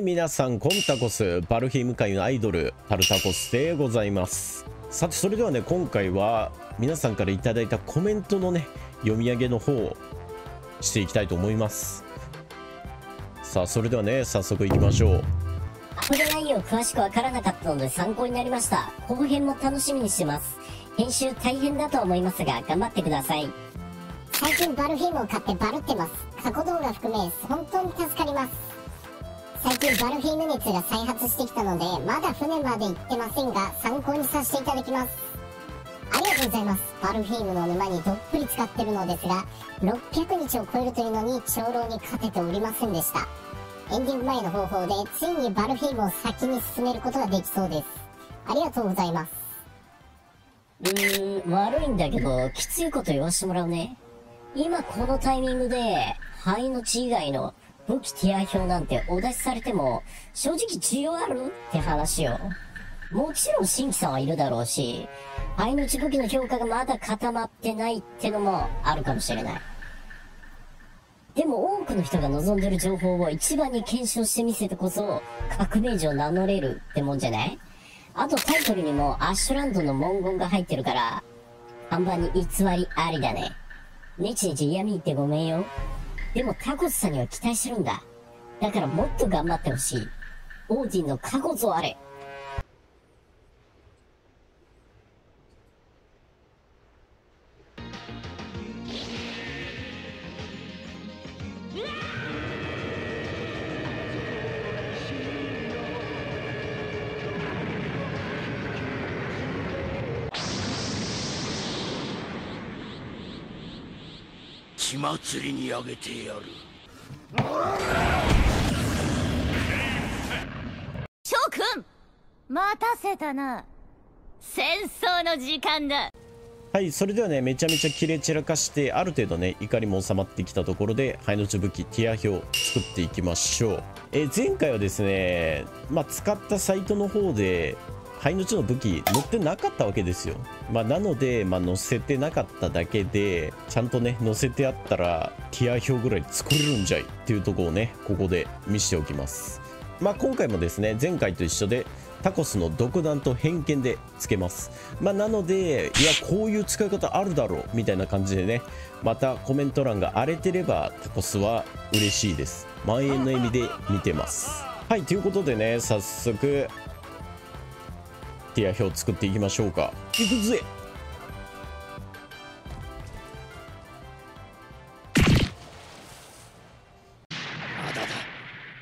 皆さんコンタコスバルヒム界のアイドルタルタコスでございます。さてそれではね、今回は皆さんからいただいたコメントのね読み上げの方をしていきたいと思います。さあそれではね、早速いきましょう。アプリ内容詳しくわからなかったので参考になりました。後編も楽しみにしてます。編集大変だと思いますが頑張ってください。最近バルフィームを買ってバルってます。過去動画含め本当に助かります。最近バルフィーム熱が再発してきたのでまだ船まで行ってませんが参考にさせていただきます。ありがとうございます。バルフィームの沼にどっぷり使ってるのですが600日を超えるというのに長老に勝てておりませんでした。エンディング前の方法でついにバルフィームを先に進めることができそうです。ありがとうございます。悪いんだけどきついこと言わしてもらうね。今このタイミングで灰の血以外の武器ティア表なんてお出しされても正直需要あるって話よ。もちろん新規さんはいるだろうし、灰の血武器の評価がまだ固まってないってのもあるかもしれない。でも多くの人が望んでる情報を一番に検証してみせてこそ革命児を名乗れるってもんじゃない？あとタイトルにもアッシュランドの文言が入ってるから看板に偽りありだね。ネチネチ嫌み言ってごめんよ。でもタコスさんには期待してるんだ。だからもっと頑張ってほしい。オーディンの過去ぞあれ。血祭りにあげてやる。翔くん、待たせたな。戦争の時間だ。はい、それではね、めちゃめちゃ切れ散らかしてある程度ね怒りも収まってきたところで灰の血武器ティア表を作っていきましょう。前回はですね、使ったサイトの方で灰の血の武器載ってなかったわけですよ。なので、載せてなかっただけでちゃんとね載せてあったらティア表ぐらい作れるんじゃいっていうところをねここで見せておきます。今回もですね前回と一緒でタコスの独断と偏見でつけます。なのでいやこういう使い方あるだろうみたいな感じでね、またコメント欄が荒れてればタコスは嬉しいです。万円の意味で見てます。はい、ということでね、早速ティア表を作っていきましょうか。いくぜ。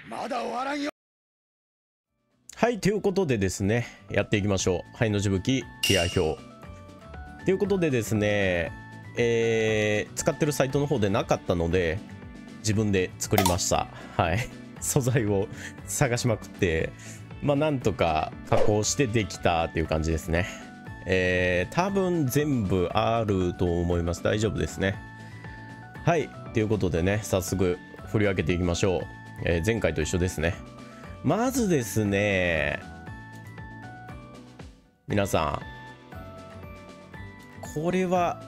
まだ終わらんよ。はい、ということでですねやっていきましょう。灰の血武器ティア表ということでですね、使ってるサイトの方でなかったので自分で作りました。はい、素材を探しまくってなんとか加工してできたっていう感じですね。多分全部あると思います。大丈夫ですね。はい、ということでね早速振り分けていきましょう。前回と一緒ですね。まずですね、皆さんこれは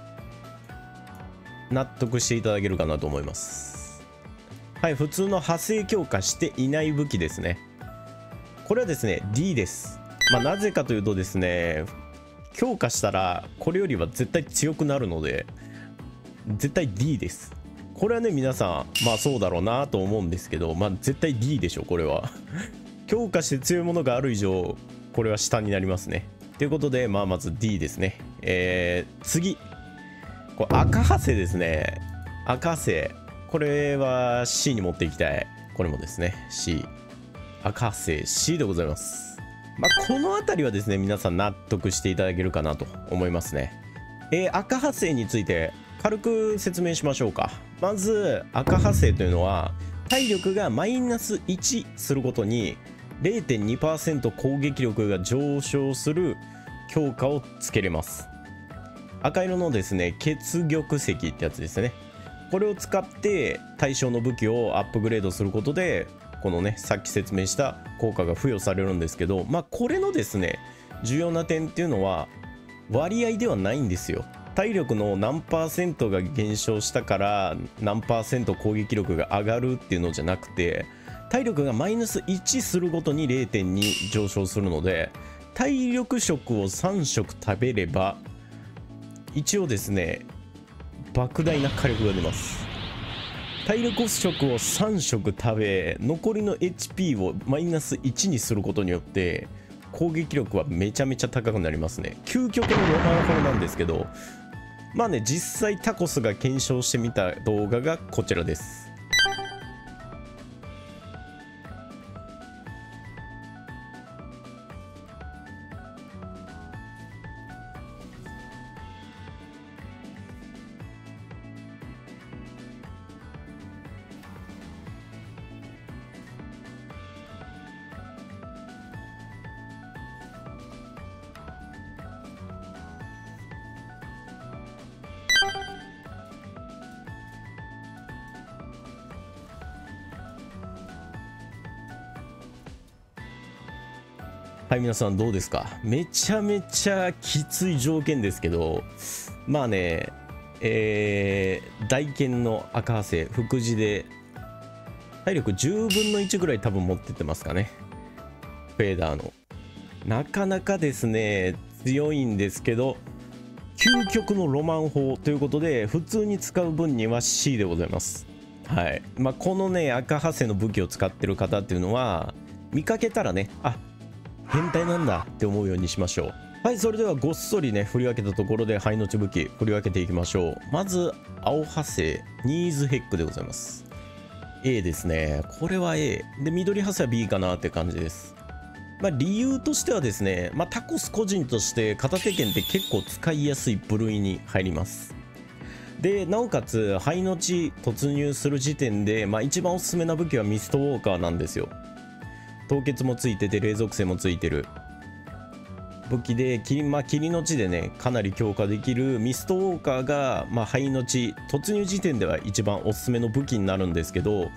納得していただけるかなと思います。はい、普通の派生強化していない武器ですね。これはですね D です。なぜかというとですね、強化したらこれよりは絶対強くなるので絶対 D です。これはね皆さんそうだろうなと思うんですけど、絶対 D でしょこれは強化して強いものがある以上これは下になりますね。ということでまず D ですね。次これ赤ハセですね。赤ハセこれは C に持っていきたい。これもですね C、赤ハセ C でございます。この辺りはですね皆さん納得していただけるかなと思いますね。赤ハセについて軽く説明しましょうか。まず赤ハセというのは体力がマイナス1するごとに 0.2% 攻撃力が上昇する強化をつけれます。赤色のですね血玉石ってやつですね。これを使って対象の武器をアップグレードすることでこのねさっき説明した効果が付与されるんですけど、これのですね重要な点っていうのは割合ではないんですよ。体力の何%が減少したから何%攻撃力が上がるっていうのじゃなくて、体力がマイナス1するごとに 0.2 上昇するので、体力食を3食食べれば一応ですね莫大な火力が出ます。体力食を3食食べ、残りの HP をマイナス1にすることによって攻撃力はめちゃめちゃ高くなりますね。究極のロマン法なんですけど、まあね、実際タコスが検証してみた動画がこちらです。はい、皆さんどうですか。めちゃめちゃきつい条件ですけど、まあね、大剣の赤ハセ福地で体力10分の1ぐらい多分持ってってますかね。フェーダーのなかなかですね強いんですけど、究極のロマン砲ということで普通に使う分には C でございます。はい、まあ、このね赤ハセの武器を使ってる方っていうのは見かけたらね、あ、変態なんだって思うようにしましょう。はい、それではごっそりね振り分けたところで灰のち武器振り分けていきましょう。まず青ハセニーズヘックでございます。 A ですね。これは A で、緑ハセは B かなって感じです。まあ、理由としてはですね、まあ、タコス個人として片手剣って結構使いやすい部類に入ります。でなおかつ灰の地突入する時点で、まあ、一番おすすめな武器はミストウォーカーなんですよ。凍結もついてて霊属性もついてる武器で、霧の地でねかなり強化できるミストウォーカーが、まあ、灰の地突入時点では一番おすすめの武器になるんですけど、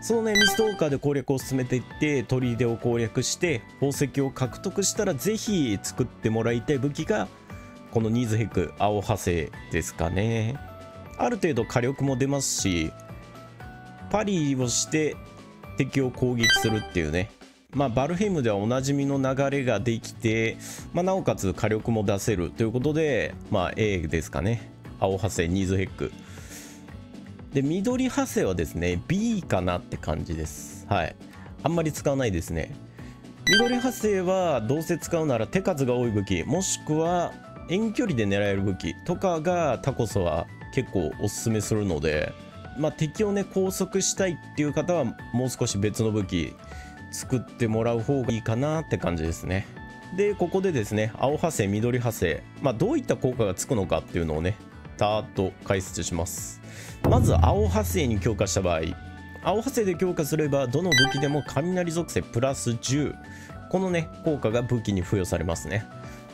そのねミストウォーカーで攻略を進めていって砦を攻略して宝石を獲得したらぜひ作ってもらいたい武器がこのニーズヘック青ハセですかね。ある程度火力も出ますし、パリをして敵を攻撃するっていうね、まあ、バルヘイムではおなじみの流れができて、まあ、なおかつ火力も出せるということで、まあ、A ですかね。青ハセニーズヘックで、緑ハセはですね B かなって感じです。はい、あんまり使わないですね。緑ハセはどうせ使うなら手数が多い武器、もしくは遠距離で狙える武器とかがタコスは結構おすすめするので、まあ、敵をね拘束したいっていう方はもう少し別の武器作ってもらう方がいいかなって感じですね。でここでですね青ハセ緑ハセ、まあ、どういった効果がつくのかっていうのをねたーっと解説します。まず青ハセに強化した場合、青ハセで強化すればどの武器でも雷属性プラス10、このね効果が武器に付与されますね。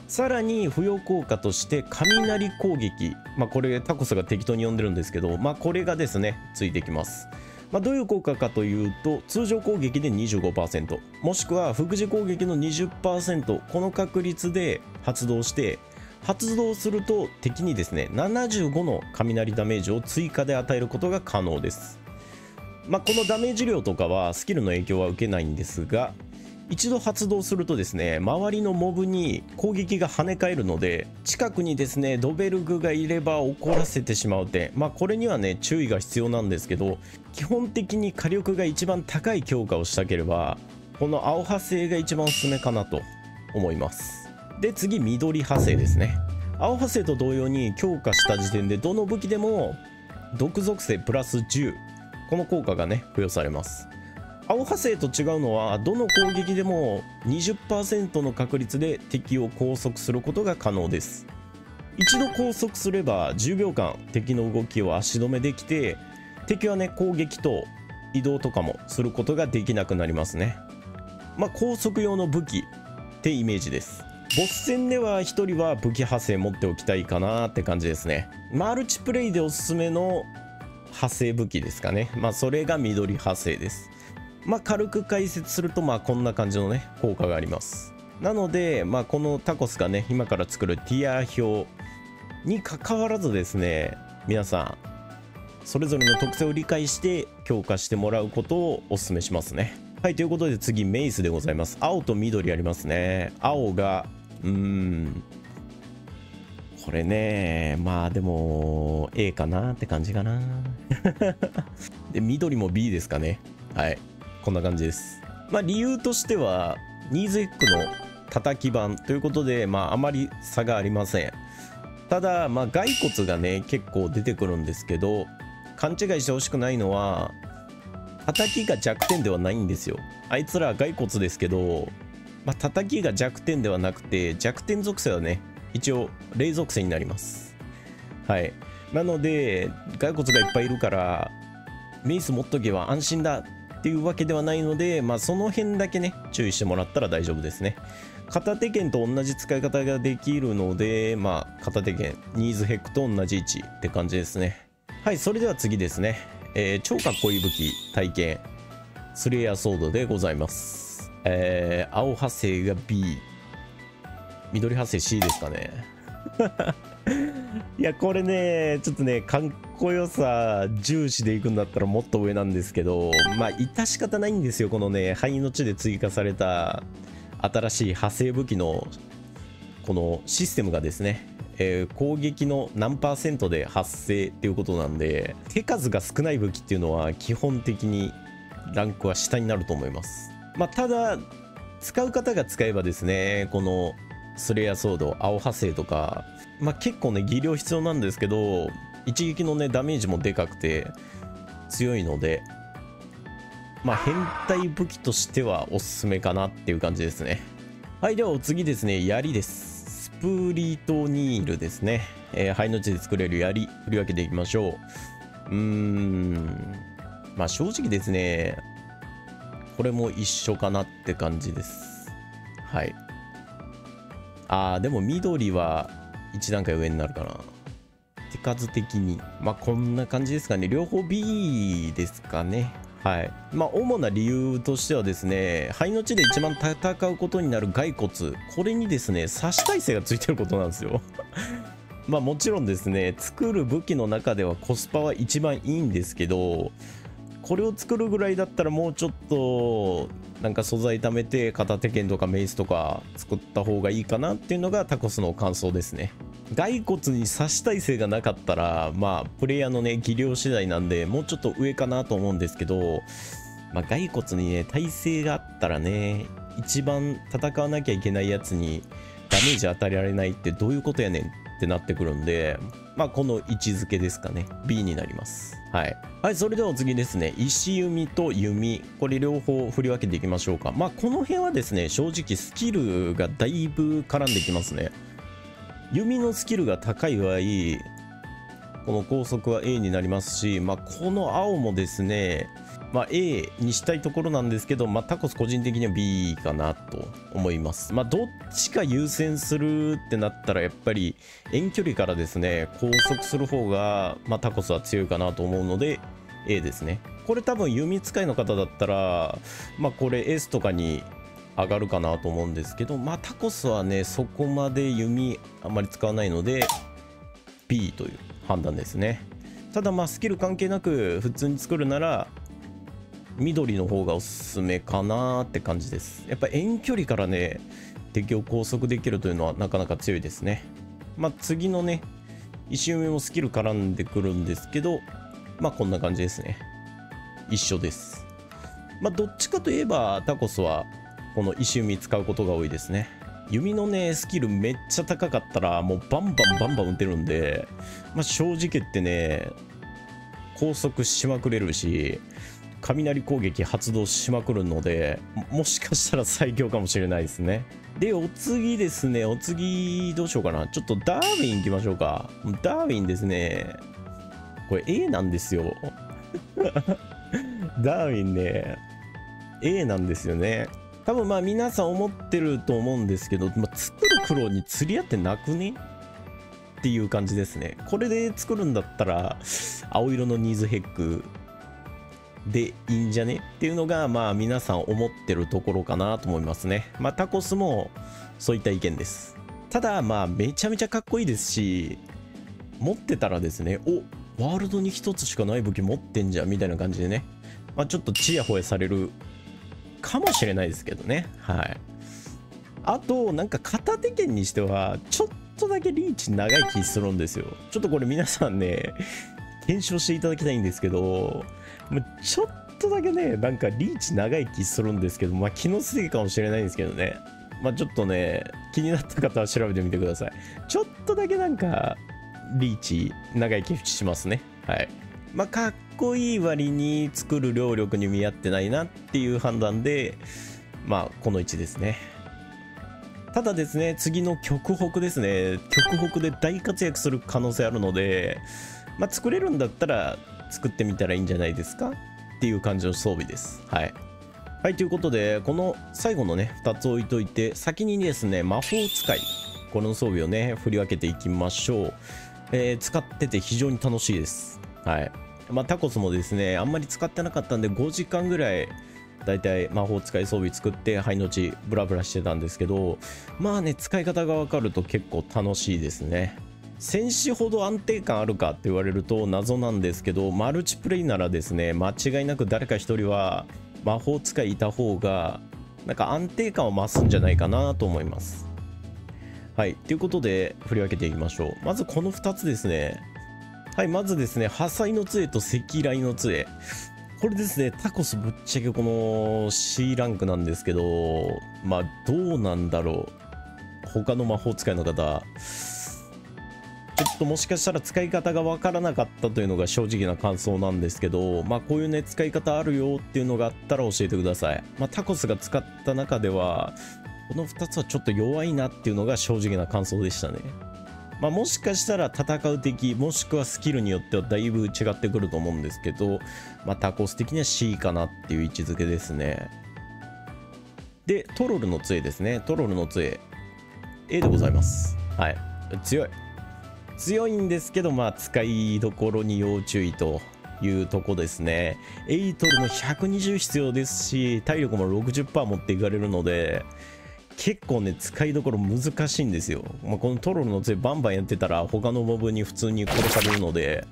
さらに付与効果として雷攻撃、まあ、これタコスが適当に呼んでるんですけど、まあ、これがですねついてきます。まあ、どういう効果かというと、通常攻撃で 25%、 もしくは副次攻撃の 20%、 この確率で発動して、発動すると敵にですね75の雷ダメージを追加で与えることが可能です。まあ、このダメージ量とかはスキルの影響は受けないんですが、一度発動するとですね周りのモブに攻撃が跳ね返るので、近くにですねドベルグがいれば怒らせてしまう点、まあこれにはね注意が必要なんですけど、基本的に火力が一番高い強化をしたければこの青派生が一番おすすめかなと思います。で次緑派生ですね。青派生と同様に強化した時点でどの武器でも毒属性プラス10、この効果がね付与されます。青派生と違うのはどの攻撃でも 20% の確率で敵を拘束することが可能です。一度拘束すれば10秒間敵の動きを足止めできて、敵はね攻撃と移動とかもすることができなくなりますね。まあ拘束用の武器ってイメージです。ボス戦では1人は武器派生持っておきたいかなって感じですね。マルチプレイでおすすめの派生武器ですかね。まあそれが緑派生です。まあ軽く解説するとまあこんな感じのね効果があります。なのでまあこのタコスがね今から作るティア表に関わらずですね、皆さんそれぞれの特性を理解して強化してもらうことをお勧めしますね。はい、ということで次メイスでございます。青と緑ありますね。青がこれね、まあでも A かなって感じかなで緑も B ですかね。はい、こんな感じです。まあ理由としてはニーズヘックの叩き版ということで、まああまり差がありません。ただまあ骸骨がね結構出てくるんですけど、勘違いしてほしくないのは叩きが弱点ではないんですよ。あいつら骸骨ですけど、まあ、叩きが弱点ではなくて、弱点属性はね一応霊属性になります。はい、なので骸骨がいっぱいいるからメイス持っとけば安心だっていうわけではないので、まあその辺だけね注意してもらったら大丈夫ですね。片手剣と同じ使い方ができるので、まあ片手剣ニーズヘックと同じ位置って感じですね。はい、それでは次ですね。超かっこいい武器体験スレイヤーソードでございます。青派生が B、 緑派生 C ですかねいやこれねちょっとねかっこよさ重視でいくんだったらもっと上なんですけど、まあ致し方ないんですよ。このね灰の地で追加された新しい派生武器のこのシステムがですね、攻撃の何%で発生っていうことなんで、手数が少ない武器っていうのは基本的にランクは下になると思います。まあただ使う方が使えばですね、このスレイヤーソード青派生とか、まあ結構ね技量必要なんですけど、一撃のねダメージもでかくて強いので、まあ変態武器としてはおすすめかなっていう感じですね。はい、ではお次ですね、槍です。スプリトニールですね。灰の地で作れる槍振り分けていきましょう。まあ正直ですねこれも一緒かなって感じです。はい。でも緑は1段階上になるかな。手数的にまあこんな感じですかね。両方 B ですかね。はい。まあ主な理由としてはですね、灰の地で一番戦うことになる骸骨、これにですね刺し耐性がついてることなんですよまあもちろんですね作る武器の中ではコスパは一番いいんですけど、これを作るぐらいだったらもうちょっとなんか素材貯めて片手剣とかメイスとか作った方がいいかなっていうのがタコスの感想ですね。骸骨に刺し耐性がなかったらまあプレイヤーのね技量次第なんでもうちょっと上かなと思うんですけど、まあ骸骨にね耐性があったらね、一番戦わなきゃいけないやつにダメージ当たりられないってどういうことやねんってなってくるんで、まあこの位置づけですかね。 B になります。はい、はい、それではお次ですね、石弓と弓、これ両方振り分けていきましょうか。まあこの辺はですね正直スキルがだいぶ絡んできますね。弓のスキルが高い場合この高速は A になりますし、まあこの青もですねまあ A にしたいところなんですけど、まあタコス個人的には B かなと思います。まあどっちか優先するってなったらやっぱり遠距離からですね高速する方がまあタコスは強いかなと思うので A ですね。これ多分弓使いの方だったらまあこれ S とかに上がるかなと思うんですけど、まあタコスはねそこまで弓あんまり使わないので B という判断ですね。ただまあスキル関係なく普通に作るなら緑の方がおすすめかなって感じです。やっぱ遠距離からね敵を拘束できるというのはなかなか強いですね。まあ次のね石弓もスキル絡んでくるんですけど、まあこんな感じですね。一緒です。まあどっちかといえばタコスはこの石弓使うことが多いですね。弓のねスキルめっちゃ高かったらもうバンバン打てるんで、まあ正直言ってね拘束しまくれるし雷攻撃発動しまくるので、もしかしたら最強かもしれないですね。でお次ですね、お次どうしようかな。ちょっとダーウィンいきましょうか。ダーウィンですね、これ A なんですよダーウィンね A なんですよね。多分まあ皆さん思ってると思うんですけど、まあ、作る苦労に釣り合ってなくねっていう感じですね。これで作るんだったら青色のニーズヘックでいいんじゃねっていうのがまあ皆さん思ってるところかなと思いますね。まあタコスもそういった意見です。ただまあめちゃめちゃかっこいいですし、持ってたらですね、おワールドに一つしかない武器持ってんじゃんみたいな感じでね、まあ、ちょっとチヤホヤされるかもしれないですけどね。はい。あとなんか片手剣にしてはちょっとだけリーチ長い気するんですよ。ちょっとこれ皆さんね検証していただきたいんですけど、もうちょっとだけねなんかリーチ長い気するんですけど、まあ気のせいかもしれないんですけどね。まあちょっとね気になった方は調べてみてください。ちょっとだけなんかリーチ長い気しますね。はい。まあかっこいい割に作る労力に見合ってないなっていう判断で、まあこの位置ですね。ただですね、次の極北ですね。極北で大活躍する可能性あるので、まあ、作れるんだったら作ってみたらいいんじゃないですかっていう感じの装備です。はい。はい、ということで、この最後のね、2つ置いといて、先にですね、魔法使い。この装備をね、振り分けていきましょう。使ってて非常に楽しいです。はい。まあ、タコスもですね、あんまり使ってなかったんで、5時間ぐらい、だいたい魔法使い装備作って灰の地ブラブラしてたんですけど、まあね使い方が分かると結構楽しいですね。戦士ほど安定感あるかって言われると謎なんですけど、マルチプレイならですね間違いなく誰か一人は魔法使いいた方がなんか安定感を増すんじゃないかなと思います。はい、ということで振り分けていきましょう。まずこの2つですね。はい、まずですね破砕の杖と赤雷の杖、これですね、タコスぶっちゃけこの C ランクなんですけど、まあどうなんだろう。他の魔法使いの方、ちょっともしかしたら使い方がわからなかったというのが正直な感想なんですけど、まあこういうね、使い方あるよっていうのがあったら教えてください。まあタコスが使った中では、この2つはちょっと弱いなっていうのが正直な感想でしたね。まあ、もしかしたら戦う敵もしくはスキルによってはだいぶ違ってくると思うんですけど、まあ、タコス的には C かなっていう位置づけですね。でトロルの杖ですね。トロルの杖 A でございます。はい、強いんですけど、まあ使いどころに要注意というとこですね。エイトルも120必要ですし、体力も 60% 持っていかれるので結構ね使いどころ難しいんですよ。まあ、このトロルの杖バンバンやってたら他のモブに普通に殺されるので、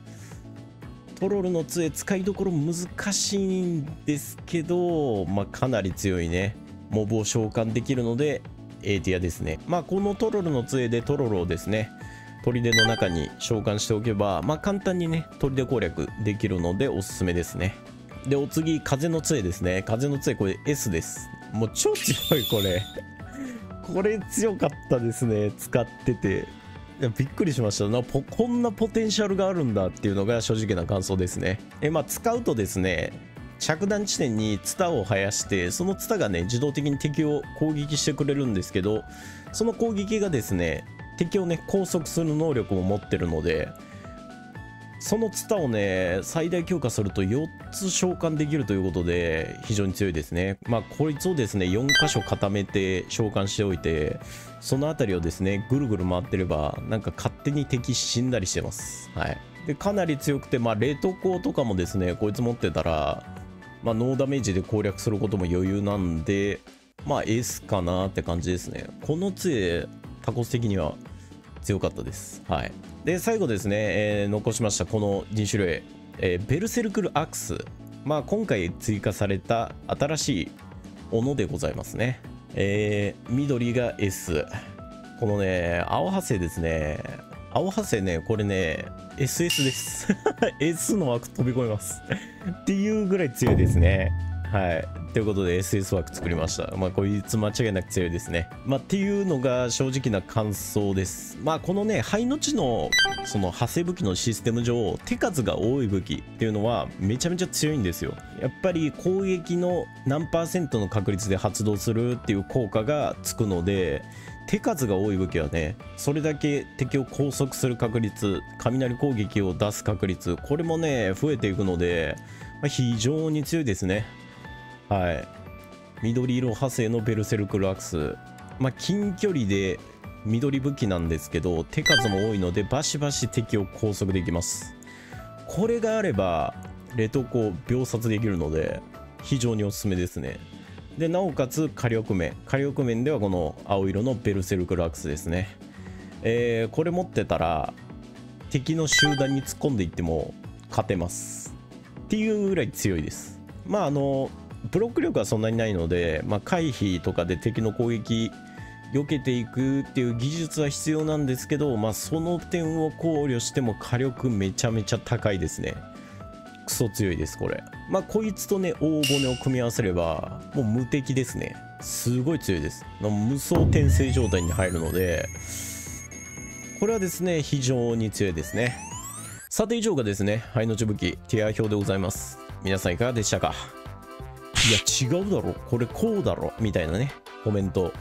トロルの杖使いどころ難しいんですけど、まあ、かなり強いねモブを召喚できるので A ティアですね。まあこのトロルの杖でトロルをですね砦の中に召喚しておけば、まあ簡単にね砦攻略できるのでおすすめですね。でお次風の杖ですね。風の杖これ S です。もう超強いこれこれ強かったですね使ってて。いやびっくりしましたな。こんなポテンシャルがあるんだっていうのが正直な感想ですね。まあ使うとですね着弾地点にツタを生やして、そのツタがね自動的に敵を攻撃してくれるんですけど、その攻撃がですね敵をね拘束する能力も持ってるので、そのツタをね最大強化すると4つ召喚できるということで非常に強いですね。まあこいつをですね4箇所固めて召喚しておいて、その辺りをですねぐるぐる回ってればなんか勝手に敵死んだりしてます。はい。でかなり強くて、まあレトコとかもですねこいつ持ってたら、まあ、ノーダメージで攻略することも余裕なんで、まあ S かなって感じですね。この杖タコス的には強かったです。はい。で最後ですね、残しましたこの2種類、ベルセルクルアクス、まあ今回追加された新しい斧でございますね。緑が S、 このね青ハセですね。青ハセねこれね SS ですS の枠飛び込みますっていうぐらい強いですね。はい。ということで SS 枠作りました。まあこいつ間違いなく強いですね。まあっていうのが正直な感想です。まあこのね灰の地のその派生武器のシステム上手数が多い武器っていうのはめちゃめちゃ強いんですよ。やっぱり攻撃の何%の確率で発動するっていう効果がつくので、手数が多い武器はねそれだけ敵を拘束する確率、雷攻撃を出す確率、これもね増えていくので、まあ、非常に強いですね。はい。緑色派生のベルセルクルアクス、まあ近距離で緑武器なんですけど手数も多いのでバシバシ敵を拘束できます。これがあればレトコ秒殺できるので非常におすすめですね。でなおかつ火力面ではこの青色のベルセルクルアクスですね。これ持ってたら敵の集団に突っ込んでいっても勝てますっていうぐらい強いです。まあブロック力はそんなにないので、回避とかで敵の攻撃避けていくっていう技術は必要なんですけど、その点を考慮しても火力めちゃめちゃ高いですね。クソ強いですこれ。こいつとね大骨を組み合わせればもう無敵ですね。すごい強いです。無双転生状態に入るので、これはですね非常に強いですね。さて以上がですね灰のち武器ティア表でございます。皆さんいかがでしたか？いや違うだろこれこうだろみたいなねコメント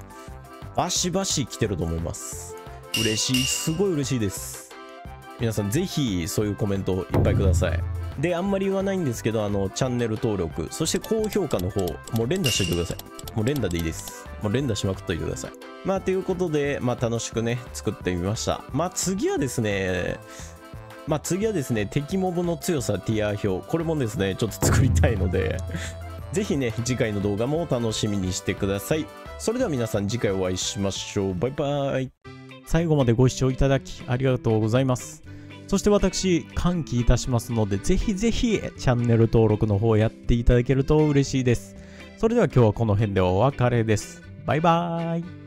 バシバシ来てると思います。嬉しい、すごい嬉しいです。皆さんぜひそういうコメントいっぱいください。であんまり言わないんですけどチャンネル登録そして高評価の方もう連打しといてください。もう連打でいいです。もう連打しまくっといてください。ということで楽しくね作ってみました。次はですね敵モブの強さティア表これもですねちょっと作りたいのでぜひね次回の動画も楽しみにしてください。それでは皆さん次回お会いしましょう。バイバイ。最後までご視聴いただきありがとうございます。そして私歓喜いたしますのでぜひぜひチャンネル登録の方やっていただけると嬉しいです。それでは今日はこの辺でお別れです。バイバーイ。